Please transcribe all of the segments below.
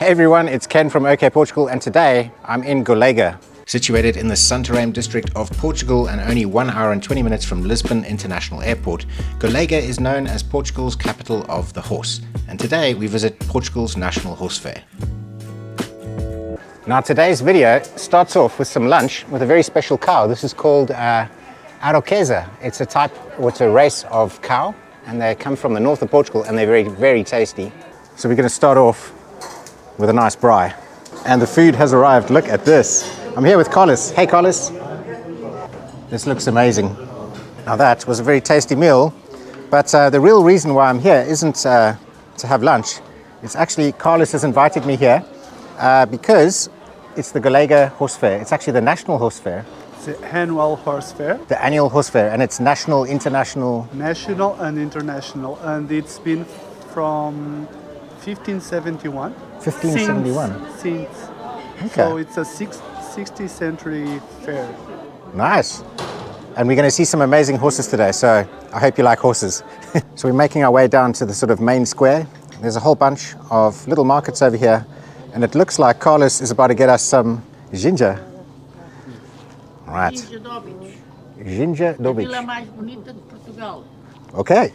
Hey everyone, it's Ken from OK Portugal, and today I'm in Golega. Situated in the Santarém district of Portugal and only 1 hour and 20 minutes from Lisbon International Airport, Golega is known as Portugal's capital of the horse. And today we visit Portugal's National Horse Fair. Now today's video starts off with some lunch with a very special cow. This is called Arauquesa. It's a race of cow, and they come from the north of Portugal and they're very, very tasty. So we're going to start off with a nice braai. And the food has arrived. Look at this. I'm here with Carlos. Hey Carlos. This looks amazing. Now that was a very tasty meal, but the real reason why I'm here isn't to have lunch. It's actually Carlos has invited me here because it's the Golega Horse Fair. It's actually the National Horse Fair. It's the annual horse fair. The annual horse fair, and it's national, international. National and international, and it's been from 1571. 1571. Since. Okay. So it's a 16th century fair. Nice. And we're going to see some amazing horses today, so I hope you like horses. So we're making our way down to the sort of main square. There's a whole bunch of little markets over here, and it looks like Carlos is about to get us some ginger. Right. Ginger Dobich. A mais bonita de Portugal. Okay.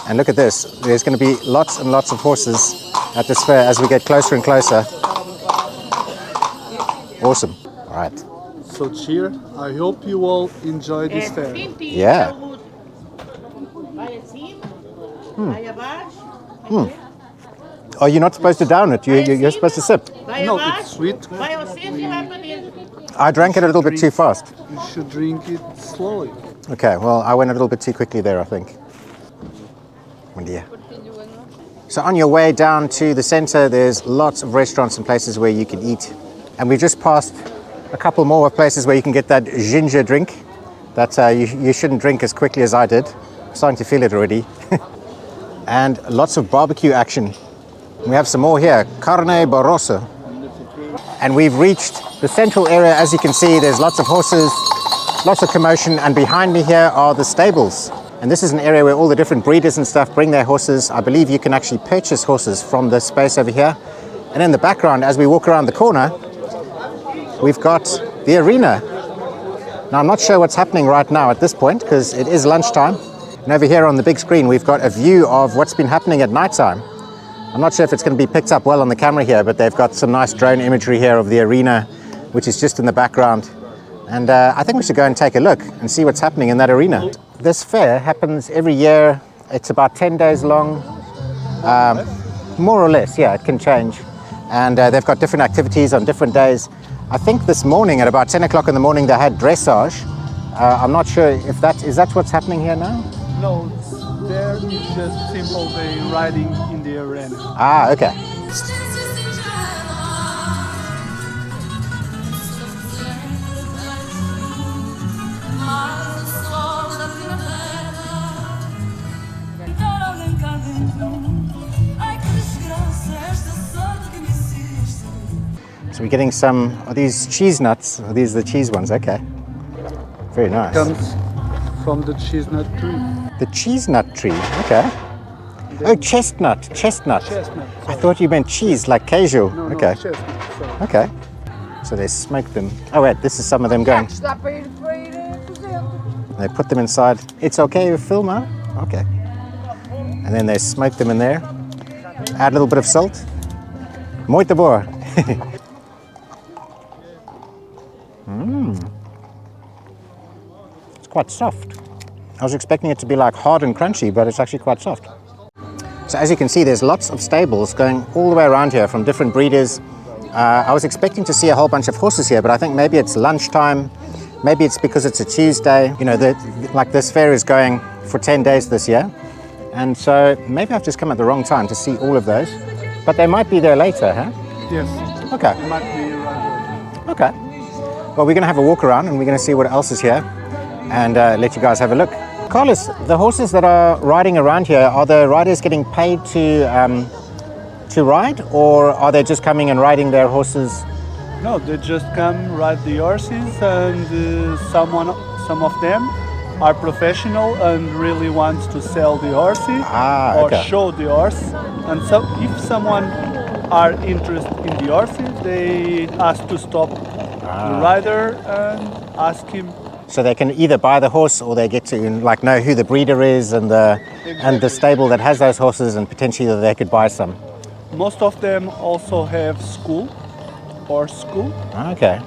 And look at this. There's going to be lots and lots of horses at this fair as we get closer and closer. Awesome. All right. So cheer. I hope you all enjoy this fair. Yeah. Oh, you're not supposed to down it. You're supposed to sip. No, it's sweet. I drank it a little bit too fast. You should drink it slowly. Okay, well, I went a little bit too quickly there, I think. Bom dia. So on your way down to the center, there's lots of restaurants and places where you can eat. And we just passed a couple more places where you can get that ginger drink that you shouldn't drink as quickly as I did. I'm starting to feel it already. And lots of barbecue action. We have some more here, carne barrosa. And we've reached the central area. As you can see, there's lots of horses, lots of commotion, and behind me here are the stables. And this is an area where all the different breeders and stuff bring their horses. I believe you can actually purchase horses from this space over here. And in the background, as we walk around the corner, we've got the arena. Now, I'm not sure what's happening right now at this point because it is lunchtime. And over here on the big screen, we've got a view of what's been happening at nighttime. I'm not sure if it's going to be picked up well on the camera here, but they've got some nice drone imagery here of the arena, which is just in the background. And I think we should go and take a look and see what's happening in that arena. This fair happens every year. It's about 10 days long, more or less. Yeah, it can change. And they've got different activities on different days. I think this morning at about 10 o'clock in the morning, they had dressage. I'm not sure if is that what's happening here now? No, there is just simple day riding in the arena. Ah, okay. So we're getting some of these cheese nuts. These are the cheese ones, okay. Very nice. Comes from the chestnut tree. The cheese nut tree, okay. Oh, chestnut. Chestnut. I thought you meant cheese, like cajou. No, okay. Chestnut. Sorry. Okay. So they smoke them. Oh wait, this is some of them going. They put them inside. It's okay with film, huh? Okay. And then they smoke them in there. Add a little bit of salt. Muito boa. It's quite soft. I was expecting it to be like hard and crunchy, but it's actually quite soft. So as you can see, there's lots of stables going all the way around here from different breeders. I was expecting to see a whole bunch of horses here, but I think maybe it's lunchtime. Maybe it's because it's a Tuesday. You know, like this fair is going for 10 days this year. And so maybe I've just come at the wrong time to see all of those. But they might be there later, huh? Yes. Okay. It might be right. Okay. Well, we're going to have a walk around and we're going to see what else is here and let you guys have a look. Carlos, the horses that are riding around here, are the riders getting paid to ride, or are they just coming and riding their horses? No, they just come ride the horses, and some of them are professional and really wants to sell the horses or show the horse. And so if someone are interested in the horses, they ask to stop the rider and ask him. So they can either buy the horse or they get to like know who the breeder is and the stable that has those horses, and potentially they could buy some. Most of them also have horse school. Okay.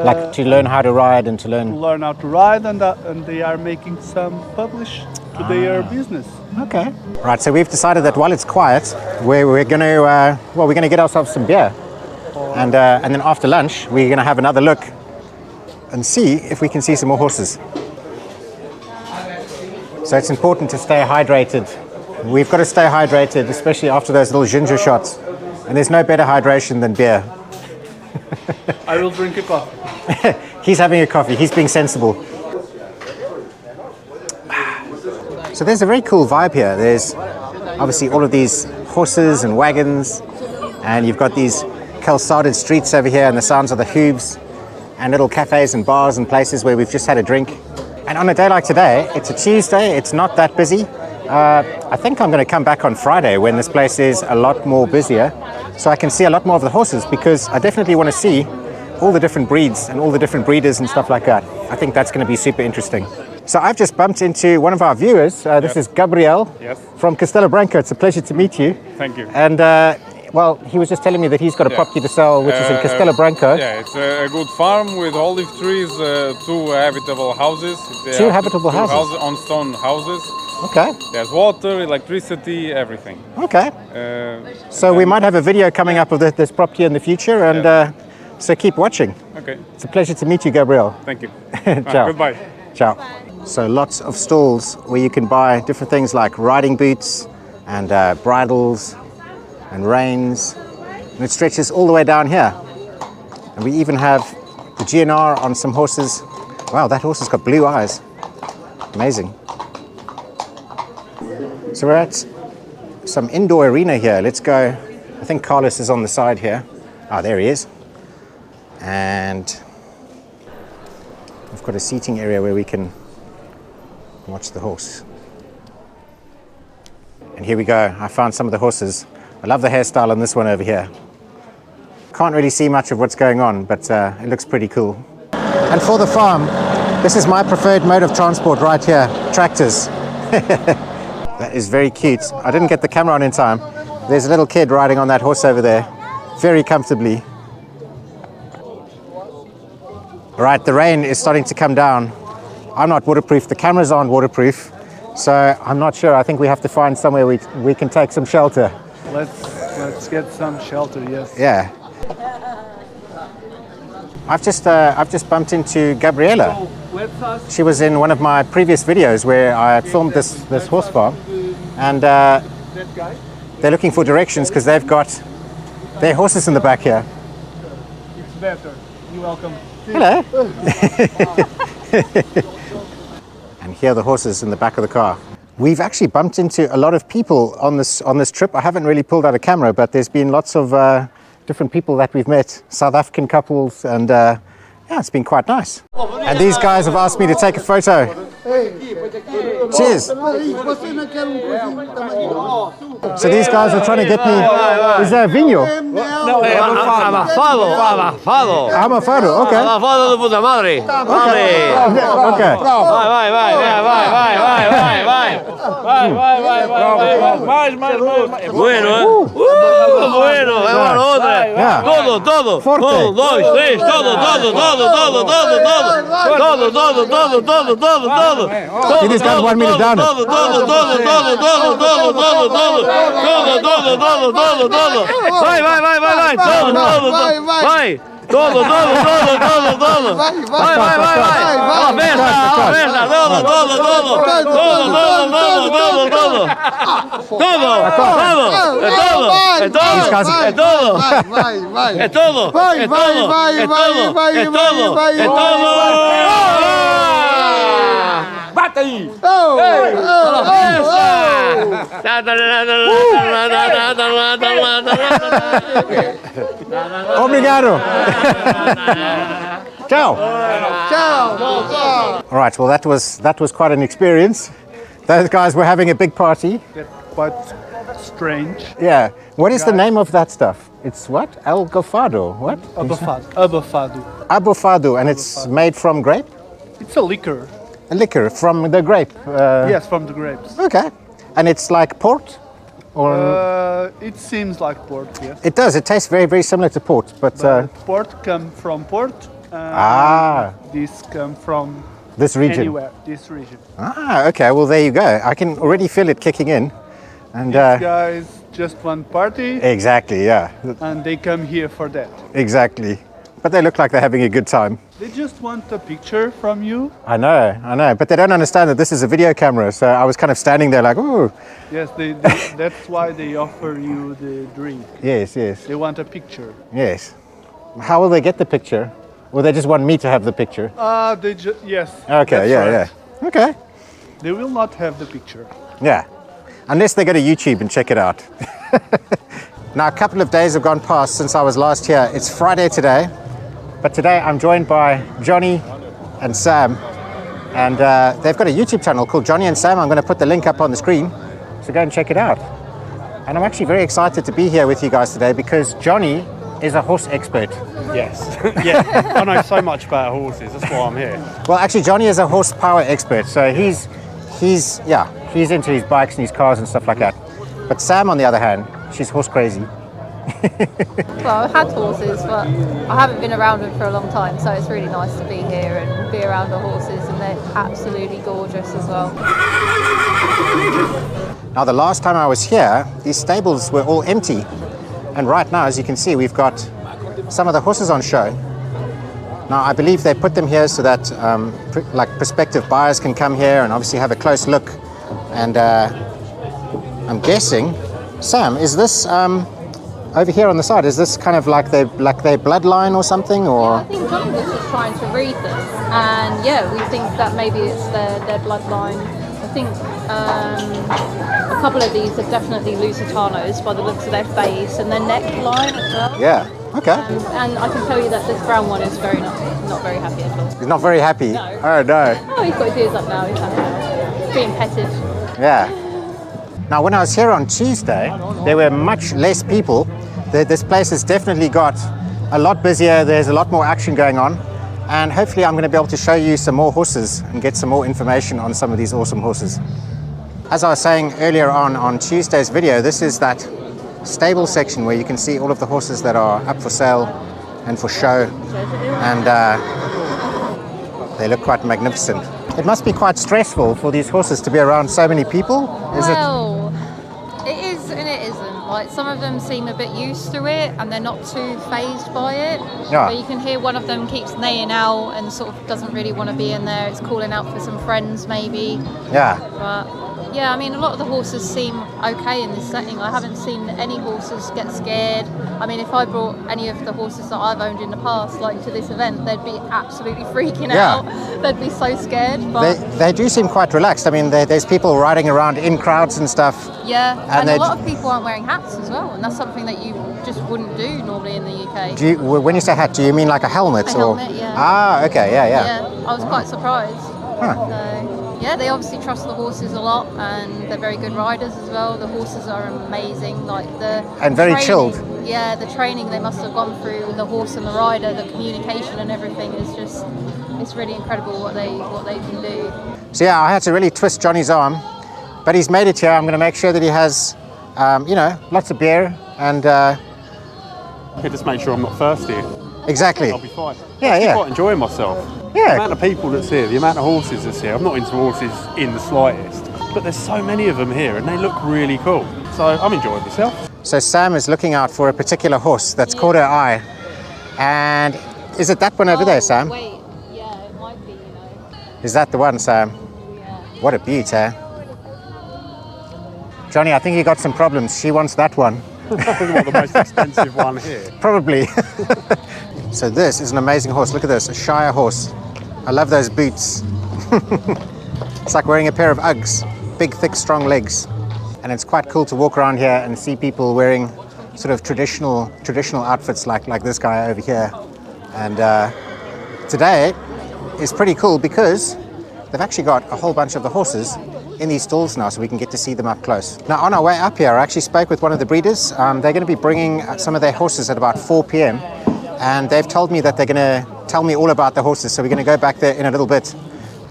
Like to learn how to ride and to learn how to ride, and they are making some publish to their business. Okay. Right. So we've decided that while it's quiet, we're going to we're going to get ourselves some beer, and then after lunch we're going to have another look and see if we can see some more horses. So it's important to stay hydrated. We've got to stay hydrated, especially after those little ginger shots. And there's no better hydration than beer. I will drink a coffee. He's having a coffee. He's being sensible. So there's a very cool vibe here. There's obviously all of these horses and wagons, and you've got these calçaded streets over here and the sounds of the hooves, and little cafes and bars and places where we've just had a drink. And on a day like today, it's a Tuesday, it's not that busy. I think I'm going to come back on Friday when this place is a lot more busier, so I can see a lot more of the horses, because I definitely want to see all the different breeds and all the different breeders and stuff like that. I think that's going to be super interesting. So I've just bumped into one of our viewers. This is Gabriel from Castelo Branco. It's a pleasure to meet you. Thank you. And well, he was just telling me that he's got a property to sell, which is in Castelo Branco. Yeah, it's a good farm with olive trees, 2 habitable houses. Two habitable houses? On stone houses. Okay. There's water, electricity, everything. Okay. So we might have a video coming up of this property in the future, and so keep watching. Okay. It's a pleasure to meet you, Gabriel. Thank you. Ciao. Goodbye. Ciao. So lots of stalls where you can buy different things like riding boots and bridles and reins, and it stretches all the way down here. And we even have the GNR on some horses. Wow, that horse has got blue eyes. Amazing. So we're at some indoor arena here. Let's go. I think Carlos is on the side here. Ah, there he is. And we've got a seating area where we can watch the horse. And here we go. I found some of the horses. I love the hairstyle on this one over here. Can't really see much of what's going on, but it looks pretty cool. And for the farm, this is my preferred mode of transport right here, tractors. That is very cute. I didn't get the camera on in time. There's a little kid riding on that horse over there, very comfortably. All right, the rain is starting to come down. I'm not waterproof, the cameras aren't waterproof, so I'm not sure. I think we have to find somewhere we can take some shelter. Let's get some shelter, yes. Yeah. I've just bumped into Gabriela. She was in one of my previous videos where I filmed this horse farm, and they're looking for directions because they've got their horses in the back here. It's better. You're welcome. Hello. And here are the horses in the back of the car. We've actually bumped into a lot of people on this trip. I haven't really pulled out a camera, but there's been lots of different people that we've met, South African couples, and yeah, it's been quite nice. And these guys have asked me to take a photo. Cheers. So these guys are trying to get me. Is that a vinho? No, Amafado. Amafado, okay. Amafado de puta madre. Okay. Vai. Bueno, bueno, vamos otra. Yeah. Todo. Forte. 1, 2, 3, todo. See, these guys want me to down it. Vai. Todo. Vai. A festa. É todo. Bate aí! Obrigado. Ciao. All right, well that was quite an experience. Those guys were having a big party. quite strange. Yeah. What is the Guys. name of that stuff? It's what? El Gofado. What? Abafado. Abofado, and it's made from grape? It's a liquor. A liquor from the grape. Yes, from the grapes. Okay. And it's like port? Or It seems like port, yes. it does. It tastes very, very similar to port, but Port come from port. This come from this region. anywhere, this region. Okay. Well, there you go. I can already feel it kicking in. And These guys just want party, exactly, yeah. and they come here for that. Exactly. But they look like they're having a good time. They just want a picture from you. I know. But they don't understand that this is a video camera. So I was kind of standing there like, ooh. Yes, that's why they offer you the drink. Yes. They want a picture. Yes. How will they get the picture? Or they just want me to have the picture? Yes. Okay, that's right. yeah. Okay. They will not have the picture. Yeah. Unless they go to YouTube and check it out. Now, a couple of days have gone past since I was last here. It's Friday today. But today I'm joined by Jonny and Sam. And they've got a YouTube channel called Jonny and Sam. I'm going to put the link up on the screen. So go and check it out. And I'm actually very excited to be here with you guys today because Jonny is a horse expert. Yes. Yeah. I know so much about horses. That's why I'm here. Well, actually, Jonny is a horsepower expert. So he's into his bikes and his cars and stuff like that. But Sam, on the other hand, she's horse crazy. Well, I've had horses, but I haven't been around them for a long time, so it's really nice to be here and be around the horses, and they're absolutely gorgeous as well. Now, the last time I was here, these stables were all empty. And right now, as you can see, we've got some of the horses on show. Now, I believe they put them here so that prospective buyers can come here and obviously have a close look. And I'm guessing, Sam, is this over here on the side? Is this kind of like their bloodline or something, or? Yeah, I think Jonny was just trying to read them, and yeah, we think that maybe it's their bloodline. I think a couple of these are definitely Lusitanos by the looks of their face and their neckline as well. Yeah. Okay. And I can tell you that this brown one is not very happy at all. He's not very happy. No. Oh no. Oh, he's got his ears up now. He's happy. He's being petted. Yeah. Now, when I was here on Tuesday, there were much less people. This place has definitely got a lot busier. There's a lot more action going on. And hopefully I'm going to be able to show you some more horses and get some more information on some of these awesome horses. As I was saying earlier on Tuesday's video, this is that stable section where you can see all of the horses that are up for sale and for show. And they look quite magnificent. It must be quite stressful for these horses to be around so many people, is it? Well, it is and it isn't. Like, some of them seem a bit used to it and they're not too fazed by it. Yeah. But you can hear one of them keeps neighing out and sort of doesn't really want to be in there. It's calling out for some friends maybe. Yeah. But yeah, I mean, a lot of the horses seem okay in this setting. I haven't seen any horses get scared. I mean, if I brought any of the horses that I've owned in the past, like, to this event, they'd be absolutely freaking out. They'd be so scared. But They do seem quite relaxed. I mean, there's people riding around in crowds and stuff. yeah, And and a lot of people aren't wearing hats as well, and that's something that you just wouldn't do normally in the UK. When you say hat, do you mean like a helmet? A helmet, yeah. Ah, okay, yeah. Yeah, I was quite surprised. So, yeah, they obviously trust the horses a lot, and they're very good riders as well. The horses are amazing, And very training- chilled. Yeah, the training they must have gone through with the horse and the rider, the communication and everything is just, it's really incredible what they can do. So yeah, I had to really twist Jonny's arm, but he's made it here. I'm going to make sure that he has, lots of beer and. Just make sure I'm not thirsty. Exactly. I'll be fine. Yeah, I'm yeah. quite enjoying myself. Yeah. The amount of people that's here, the amount of horses that's here. I'm not into horses in the slightest, but there's so many of them here, and they look really cool. So I'm enjoying myself. So Sam is looking out for a particular horse that's caught her eye, and is it that one over there, Sam? Wait, yeah, it might be, Is that the one, Sam? Yeah. What a beaut, eh? Jonny, I think you got some problems. She wants that one. Probably the most expensive one here. Probably. So this is an amazing horse. Look at this, a Shire horse. I love those boots. It's like wearing a pair of Uggs. Big, thick, strong legs. And it's quite cool to walk around here and see people wearing sort of traditional outfits like this guy over here. And today is pretty cool because they've actually got a whole bunch of the horses in these stalls now so we can get to see them up close. Now, on our way up here, I actually spoke with one of the breeders. They're going to be bringing some of their horses at about 4 p.m. and they've told me that they're going to tell me all about the horses, so we're going to go back there in a little bit.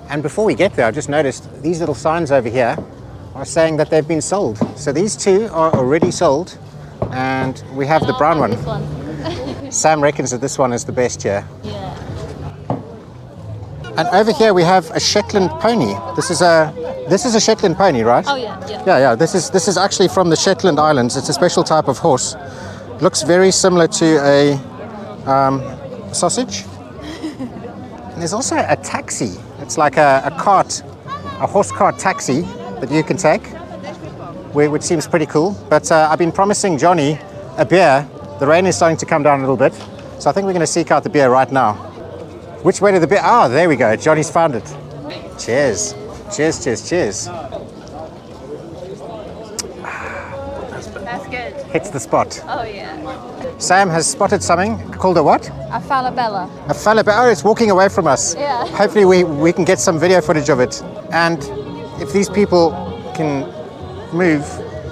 And before we get there, I just noticed these little signs over here are saying that they've been sold. So these two are already sold, and we have the brown one. This one. Sam reckons that this one is the best here. Yeah. And over here we have a Shetland pony. This is a Shetland pony, right? Oh yeah, yeah. Yeah. This is actually from the Shetland Islands. It's a special type of horse. Looks very similar to a sausage. And there's also a taxi. It's like a cart, a horse cart taxi that you can take, which seems pretty cool. But I've been promising Jonny a beer. The rain is starting to come down a little bit, so I think we're going to seek out the beer right now. Which way did the beer? Ah, there we go. Jonny's found it. Cheers. Cheers, cheers, cheers. That's good. Hits the spot. Oh yeah. Sam has spotted something called a what? A falabella. A falabella. Oh, it's walking away from us. Yeah. Hopefully we can get some video footage of it. And if these people can move,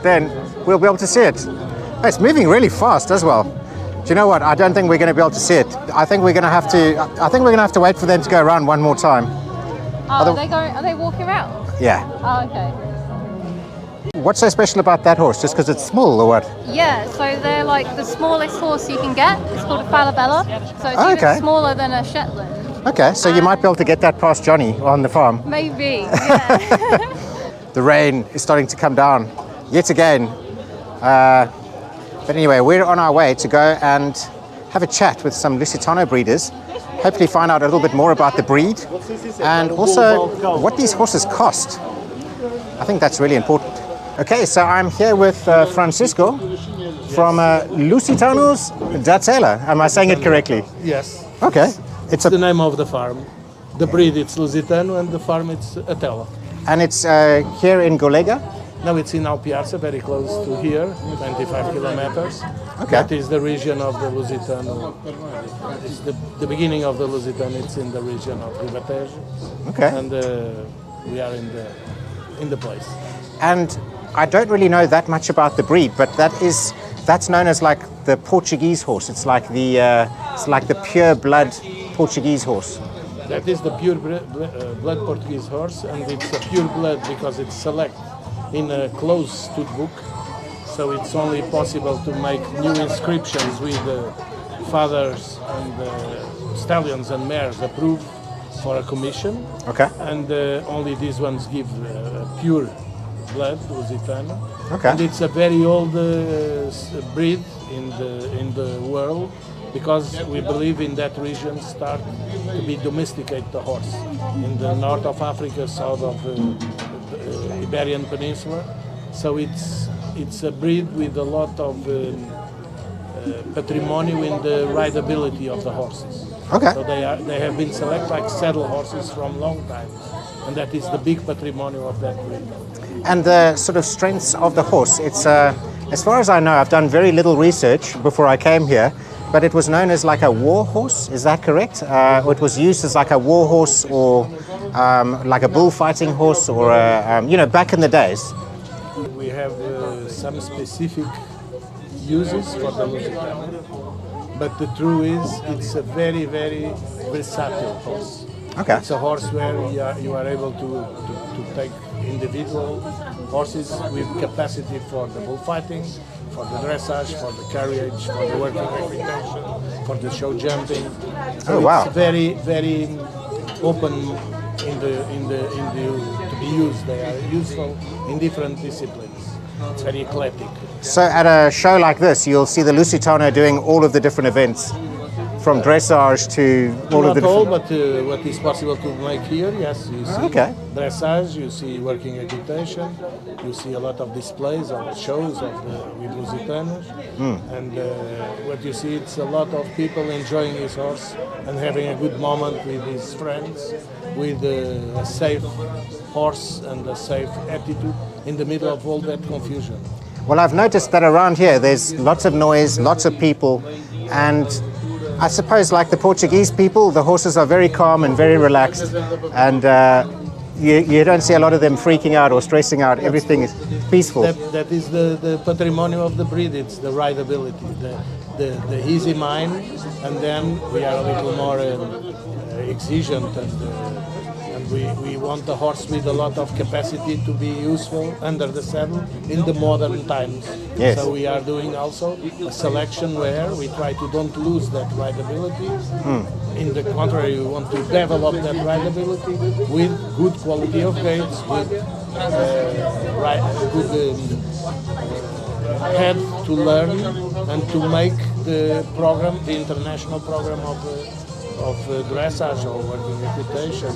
then we'll be able to see it. Oh, it's moving really fast as well. Do you know what? I don't think we're going to be able to see it. I think we're going to have to wait for them to go around one more time. Oh, are they walking around? Yeah. Oh, okay. What's so special about that horse? Just because it's small or what? Yeah, so they're like the smallest horse you can get. It's called a falabella. So it's even smaller than a Shetland. Okay, so you might be able to get that past Jonny on the farm. Maybe, yeah. The rain is starting to come down yet again. But anyway, we're on our way to go and have a chat with some Lusitano breeders, hopefully find out a little bit more about the breed and also what these horses cost. I think that's really important. Okay, so I'm here with Francisco from Lusitanos da Tela. Am I saying it correctly? Yes. Okay. It's the name of the farm. The breed it's Lusitano and the farm it's Atela. And it's here in Golega? No, it's in Alpiarce, very close to here, 25 kilometers. Okay. That is the region of the Lusitano. It's the beginning of the Lusitano. It's in the region of Ribatejo. Okay. And we are in the place. And I don't really know that much about the breed, but that's known as like the Portuguese horse. It's like the pure blood Portuguese horse. That is the pure blood Portuguese horse, and it's a pure blood because it's select in a closed stud book, so it's only possible to make new inscriptions with the fathers and stallions and mares approved for a commission. Okay. And only these ones give pure blood, Lusitano. Okay. And it's a very old breed in the world, because we believe in that region start to be domesticate the horse in the north of Africa, south of the Iberian Peninsula. So it's a breed with a lot of patrimony in the rideability of the horses. Okay. So they have been selected like saddle horses from long time, and that is the big patrimony of that breed. And the sort of strengths of the horse, it's as far as I know, I've done very little research before I came here, but it was known as like a war horse, is that correct? Or it was used as like a war horse or like a bullfighting horse or back in the days? We have some specific uses for the Lusitano, but the truth is it's a very, very versatile horse. Okay. It's a horse where you are able to take individual horses with capacity for the bullfighting, for the dressage, for the carriage, for the working equitation, for the show jumping. So wow. It's very, very open to be used. They are useful in different disciplines. It's very eclectic. So at a show like this, you'll see the Lusitano doing all of the different events, from dressage to all of the Not all, different... but what is possible to make here, yes. You see dressage, you see working equitation, you see a lot of displays of shows with Lusitanos, and what you see, it's a lot of people enjoying his horse and having a good moment with his friends, with a safe horse and a safe attitude in the middle of all that confusion. Well, I've noticed that around here, there's lots of noise, lots of people, and I suppose like the Portuguese people, the horses are very calm and very relaxed, and you don't see a lot of them freaking out or stressing out. Everything is peaceful. That is the patrimonial of the breed. It's the rideability, the easy mind, and then we are a little more exigent, and we want the horse with a lot of capacity to be useful under the saddle in the modern times. Yes. So we are doing also a selection where we try to don't lose that rideability. In the contrary, we want to develop that rideability with good quality of gaits, with good head to learn and to make the program, the international program of dressage or working equitation,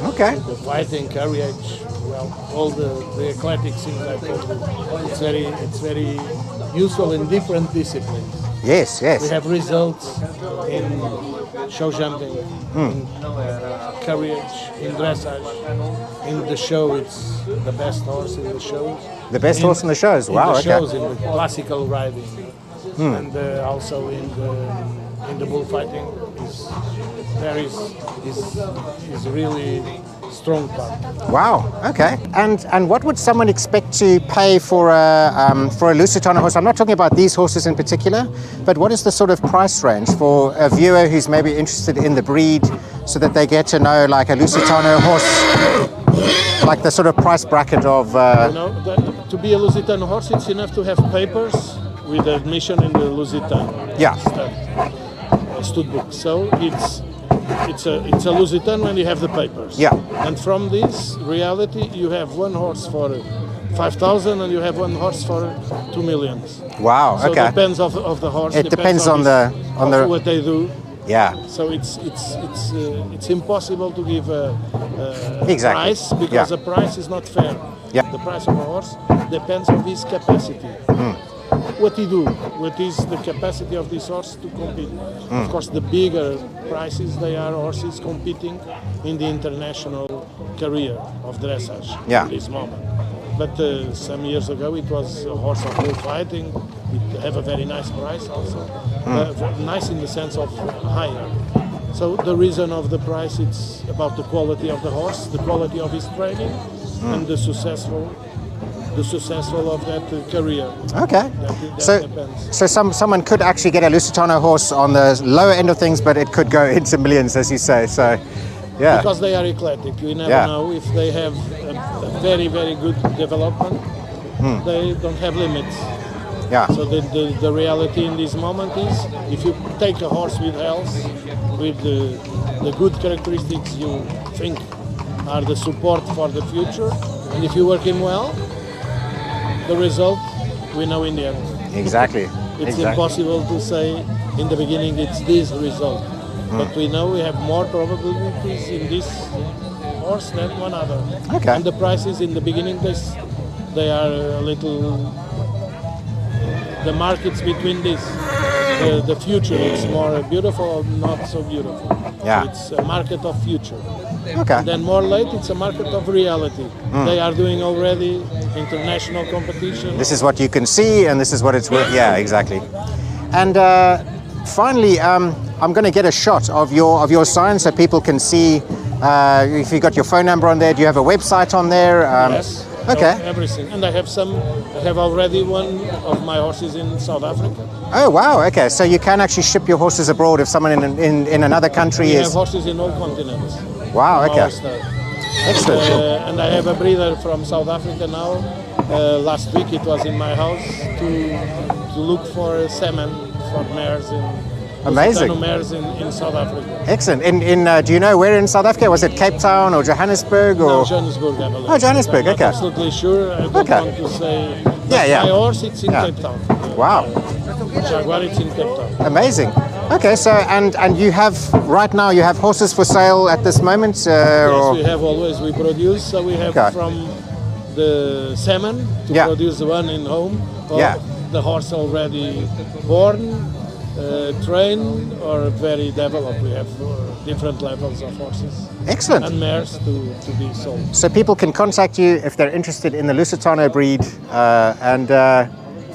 Okay. the fighting, carriage, well, all the athletic things I told you. It's very useful in different disciplines. Yes, We yes. have results in show jumping, in carriage, in dressage. In the show, it's the best horse in the shows. The best horse in the shows. Wow, In the okay. shows, in the classical riding, and also in the bullfighting is really strong part. Wow. Okay. And what would someone expect to pay for a Lusitano horse? I'm not talking about these horses in particular, but what is the sort of price range for a viewer who's maybe interested in the breed, so that they get to know like a Lusitano horse, like the sort of price bracket of. To be a Lusitano horse, it's enough to have papers with admission in the Lusitano. Yeah. Stud book. So it's a Lusitano when you have the papers. Yeah. And from this reality, you have one horse for 5,000 and you have one horse for 2 million. Wow. So Okay. it depends of the horse. It depends on what they do. Yeah. So it's impossible to give a Exactly. price, because Yeah. the price is not fair. Yeah. The price of a horse depends on his capacity. What he do, what is the capacity of this horse to compete. Of course, the bigger prices, they are horses competing in the international career of dressage Yeah. at this moment. But some years ago, it was a horse of bullfighting. It have a very nice price also. Nice in the sense of higher. So the reason of the price, it's about the quality of the horse, the quality of his training, and the successful of that career. Okay. That depends. So someone could actually get a Lusitano horse on the lower end of things, but it could go into millions, as you say. So, yeah. Because they are eclectic. You never know if they have a very, very good development. They don't have limits. Yeah. So the reality in this moment is, if you take a horse with health, with the good characteristics you think are the support for the future, and if you work him well, the result we know in the end. Exactly. It's impossible to say in the beginning it's this result, but we know we have more probabilities in this horse than one other. Okay. And the prices in the beginning, they are a little. The markets between this, the future, it's more beautiful or not so beautiful. Yeah. So it's a market of future. Okay. And then more late, it's a market of reality. They are doing already international competition. This is what you can see, and this is what it's worth. Yeah, exactly. And finally, I'm going to get a shot of your sign so people can see. If you got your phone number on there, do you have a website on there? Yes. Okay. Everything. And I have already one of my horses in South Africa. Oh wow. Okay. So you can actually ship your horses abroad if someone in another country We is. have horses in all continents. Wow. from Okay. our stall. Excellent. And I have a breeder from South Africa now. Last week it was in my house to look for salmon for mares in Amazing. Lusitano mares in South Africa. Excellent. Do you know where in South Africa? Was it Cape Town or Johannesburg or? No, Johannesburg, I believe. Oh, Johannesburg, I'm not okay. absolutely sure. I don't Okay. want to say. Yeah. My horse, it's in Yeah. Cape Town. Wow. Jaguar, it's in Cape Town. Amazing. Okay. So and you have right now you have horses for sale at this moment. Yes, we have always. We produce. So we have Okay. from the salmon to Yeah. produce the one in home. Or Yeah. the horse already born, trained, or very developed. We have different levels of horses Excellent. and mares to be sold. So people can contact you if they're interested in the Lusitano breed, and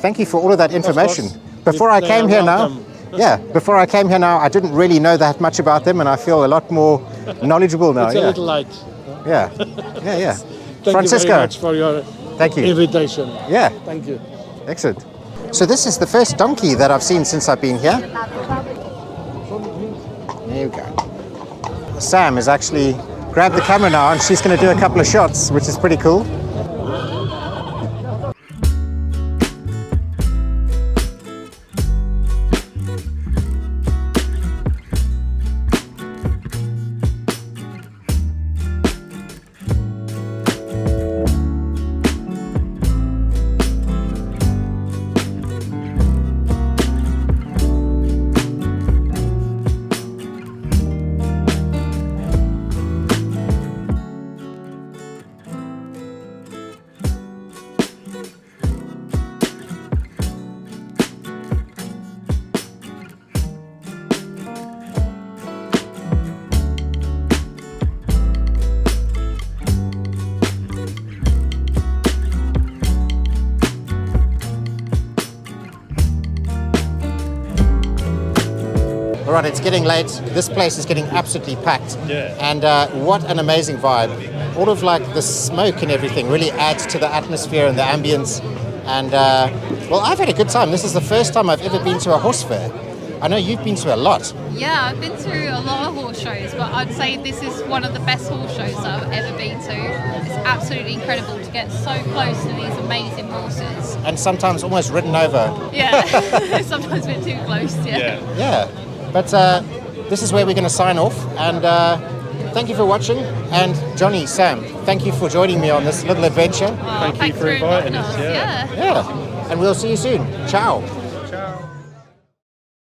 thank you for all of that information. course. Before I They came are here welcome. now, before I came here now, I didn't really know that much about them, and I feel a lot more knowledgeable now. It's a little light. Yeah. Yeah. Thank Francisco. you very much for your Thank you. invitation. Yeah. Thank you. Excellent. So this is the first donkey that I've seen since I've been here. There you go. Sam has actually grabbed the camera now and she's going to do a couple of shots, which is pretty cool. All right, it's getting late. This place is getting absolutely packed. Yeah. And what an amazing vibe. All of like the smoke and everything really adds to the atmosphere and the ambience. And well, I've had a good time. This is the first time I've ever been to a horse fair. I know you've been to a lot. Yeah, I've been to a lot of horse shows, but I'd say this is one of the best horse shows that I've ever been to. It's absolutely incredible to get so close to these amazing horses. And sometimes almost ridden over. Yeah, sometimes a bit too close, yeah. Yeah. But this is where we're going to sign off. And thank you for watching. And Jonny, Sam, thank you for joining me on this little adventure. Thank you for inviting us. Yeah. Yeah. And we'll see you soon. Ciao.